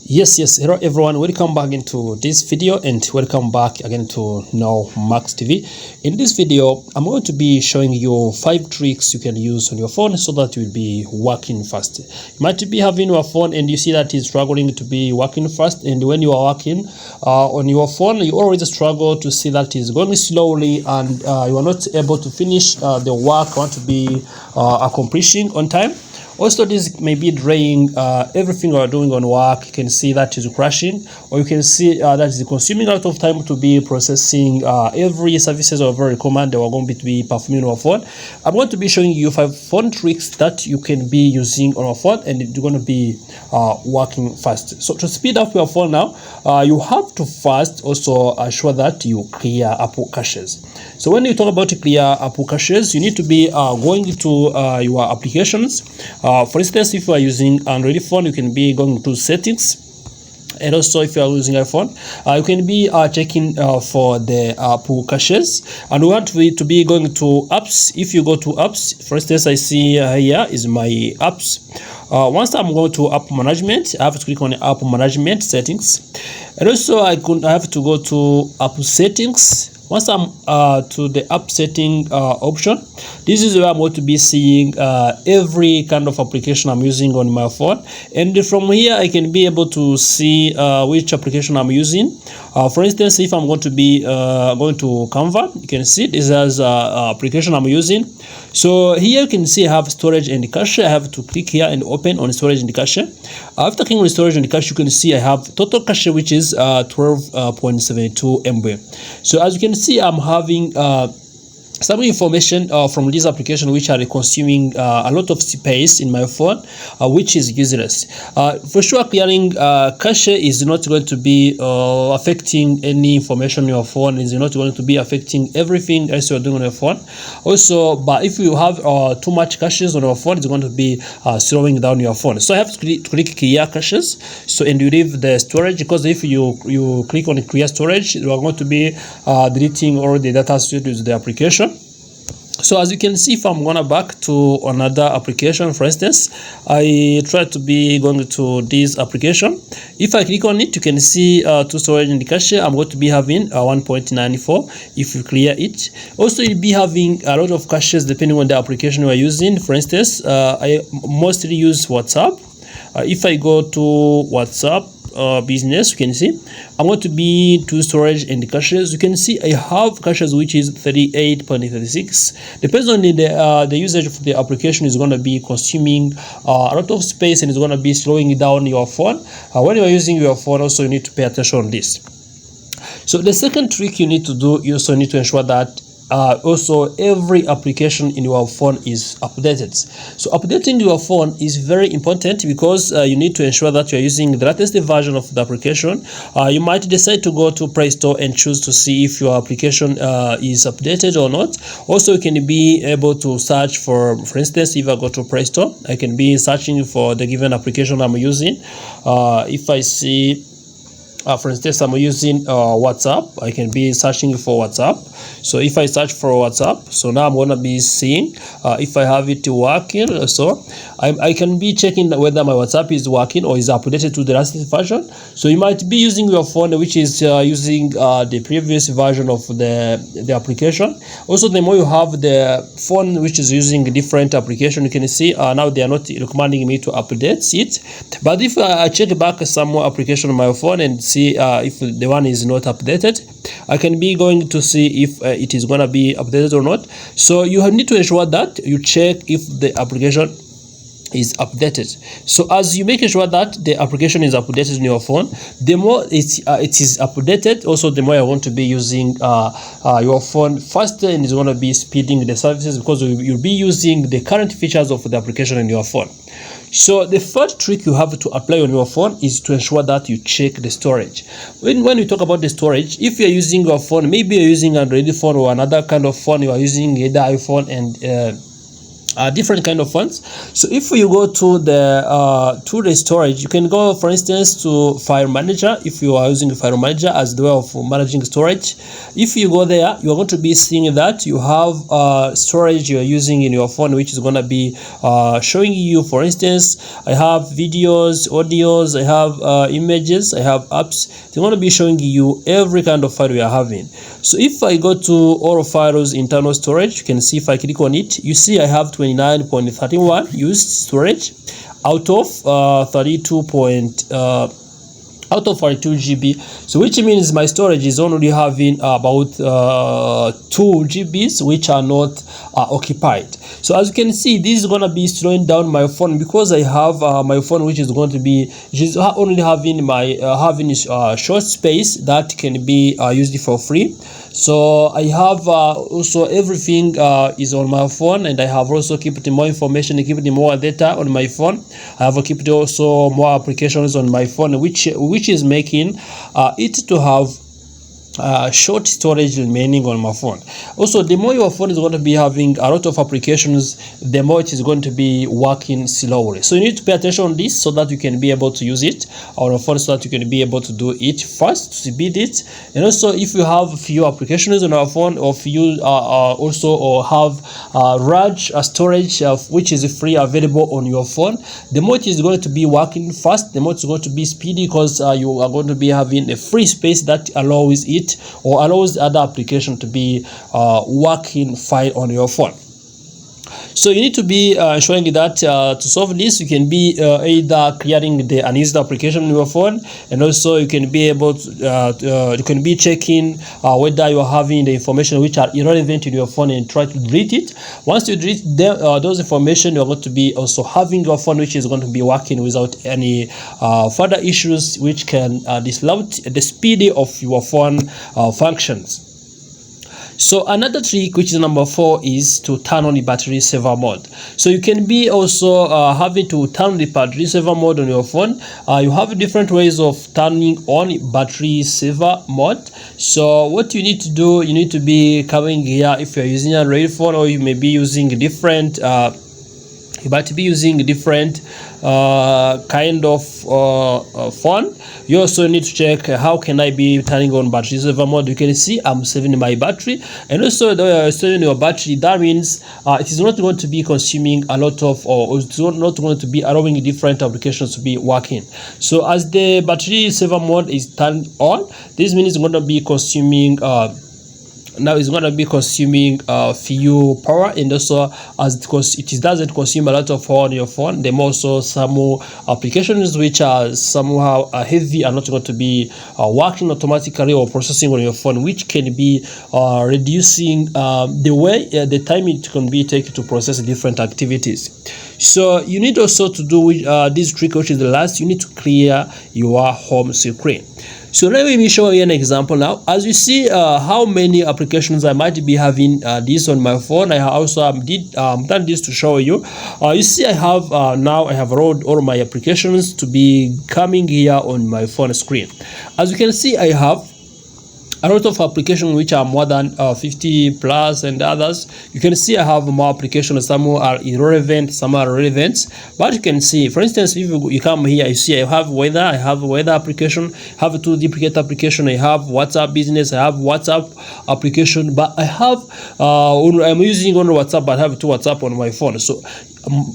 Yes, hello everyone, welcome back into this video and welcome back again to Now Max TV. In this video I'm going to be showing you 5 tricks you can use on your phone so that you will be working fast. You might be having your phone and you see that it's struggling to be working fast, and when you are working on your phone you always struggle to see that it's going slowly and you are not able to finish the work you want to be accomplishing on time. Also, this may be draining everything you are doing on work. You can see that is crashing, or you can see that is consuming a lot of time to be processing every services or every command that we're going to be performing on our phone. I'm going to be showing you 5 phone tricks that you can be using on our phone, and it's going to be working fast. So to speed up your phone now, you have to first also assure that you clear Apple caches. So when you talk about clear Apple caches, you need to be going to your applications. For instance, if you are using Android phone, you can be going to settings, and also if you are using iPhone, you can be checking for the Apple caches, and we want to be going to apps. If you go to apps, for instance, I see here is my apps. Once I'm going to app management, I have to click on app management settings, and also I have to go to app settings. Once I'm to the app setting option, this is where I'm going to be seeing every kind of application I'm using on my phone, and from here I can be able to see which application I'm using. For instance, if I'm going to be going to Canva, you can see this as application I'm using. So here you can see I have storage and cache. I have to click here and open on storage and cache. After clicking on storage and cache, you can see I have total cache, which is 12.72 MB. So as you can see, I'm having some information from this application which are consuming a lot of space in my phone, which is useless. For sure, clearing cache is not going to be affecting any information on your phone. Is not going to be affecting everything else you're doing on your phone. Also, but if you have too much caches on your phone, it's going to be slowing down your phone. So I have to click clear caches. So, and you leave the storage, because if you click on clear storage, you are going to be deleting all the data associated with the application. So as you can see, if I'm gonna back to another application, for instance, I try to be going to this application. If I click on it, you can see to storage in the cache, I'm going to be having 1.94. If you clear it, also you'll be having a lot of caches depending on the application you are using. For instance, I mostly use WhatsApp. If I go to WhatsApp business, you can see I'm going to be to storage and caches. You can see I have caches which is 38.36. Depends on the usage of the application is going to be consuming a lot of space, and it's going to be slowing down your phone. When you are using your phone, also you need to pay attention on this. So the second trick you need to do, you also need to ensure that also every application in your phone is updated. So updating your phone is very important, because you need to ensure that you're using the latest version of the application. You might decide to go to Play Store and choose to see if your application is updated or not. Also, you can be able to search for instance, if I go to Play Store, I can be searching for the given application I'm using. If I see for instance, I'm using WhatsApp, I can be searching for WhatsApp. So if I search for WhatsApp, so now I'm going to be seeing if I have it working. So I can be checking whether my WhatsApp is working or is updated to the latest version. So you might be using your phone which is using the previous version of the application. Also, the more you have the phone which is using a different application, you can see now they are not recommending me to update it. But if I check back some more application on my phone and see if the one is not updated, I can be going to see if it is going to be updated or not. So you need to ensure that you check if the application is updated. So as you make sure that the application is updated on your phone, the more it is updated, also the more you want to be using your phone faster, and it's going to be speeding the services, because you'll be using the current features of the application in your phone. So the third trick you have to apply on your phone is to ensure that you check the storage. When we talk about the storage, if you're using your phone, maybe you're using Android phone or another kind of phone, you are using either iPhone and different kind of fonts. So if you go to the storage, you can go, for instance, to file manager. If you are using the file manager as the way of managing storage, if you go there, you are going to be seeing that you have storage you are using in your phone, which is going to be showing you, for instance, I have videos, audios, I have images, I have apps. They're going to be showing you every kind of file we are having. So if I go to all files internal storage, you can see if I click on it, you see I have 29.31 used storage out of 42 GB. So which means my storage is only having about 2 GBs which are not occupied. So as you can see, this is going to be slowing down my phone, because I have my phone which is going to be only having my short space that can be used for free. So I have also everything is on my phone, and I have also kept more information, kept more data on my phone. I have kept also more applications on my phone, which is making it to have short storage remaining on my phone. Also, the more your phone is going to be having a lot of applications, the more it is going to be working slowly. So you need to pay attention on this so that you can be able to use it on your phone, so that you can be able to do it fast, to speed it. And also, if you have few applications on our phone, or if you also or have large storage which is free available on your phone, the more it is going to be working fast, the more it's going to be speedy, because you are going to be having a free space that allows it or allows the other application to be working fine on your phone. So you need to be ensuring that to solve this, you can be either clearing the unused application on your phone, and also you can be able to you can be checking whether you are having the information which are irrelevant in your phone, and try to delete it. Once you delete them, those information, you're going to be also having your phone which is going to be working without any further issues which can disrupt the speed of your phone functions. So another trick, which is number 4, is to turn on the battery saver mode. So you can be also having to turn the battery saver mode on your phone. You have different ways of turning on battery saver mode. So what you need to do, you need to be coming here. If you're using an Android phone, or you may be using different you might be using different kind of phone. You also need to check how can I be turning on battery saver mode. You can see I'm saving my battery, and also the way you're saving your battery, that means it is not going to be consuming a lot of, or it's not going to be allowing different applications to be working. So as the battery saver mode is turned on, this means it's going to be consuming now it's going to be consuming few power, and also as it doesn't consume a lot of power on your phone, then also some applications which are somehow heavy are not going to be working automatically or processing on your phone, which can be reducing the time it can be taken to process different activities. So you need also to do this trick, which is the last. You need to clear your home screen. So let me show you an example now. As you see how many applications I might be having this on my phone, I also done this to show you. You see I have now I have allowed all my applications to be coming here on my phone screen. As you can see, I have a lot of applications which are more than 50 plus, and others. You can see I have more applications. Some are irrelevant, some are relevant. But you can see, for instance, if you come here, you see I have weather. I have a weather application. I have a two duplicate application. I have WhatsApp business. I have WhatsApp application. But I have I'm using only WhatsApp, but I have two WhatsApp on my phone. So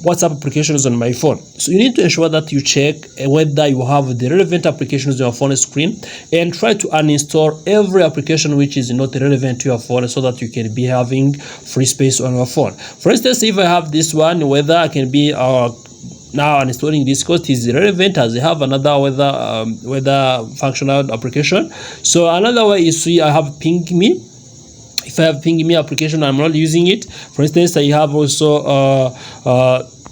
WhatsApp applications on my phone. So you need to ensure that you check whether you have the relevant applications on your phone screen, and try to uninstall every application which is not relevant to your phone, so that you can be having free space on your phone. For instance, if I have this one, whether I can be now installing this because it is relevant, as I have another weather functional application. So another way is, see, I have Ping Me. If I have Ping Me application, I'm not using it. For instance, I have also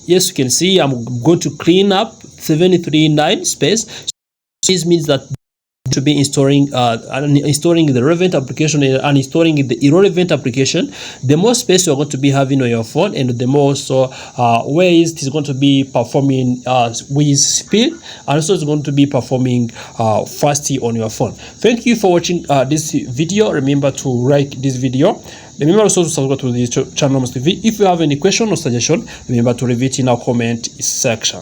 yes, you can see I'm going to clean up 739 space. So this means that to be installing the relevant application and uninstalling the irrelevant application, the more space you're going to be having on your phone, and the more ways it is going to be performing with speed, and also it's going to be performing fastly on your phone. Thank you for watching this video. Remember to like this video. Remember also to subscribe to this channel, Max TV. If you have any question or suggestion, remember to leave it in our comment section.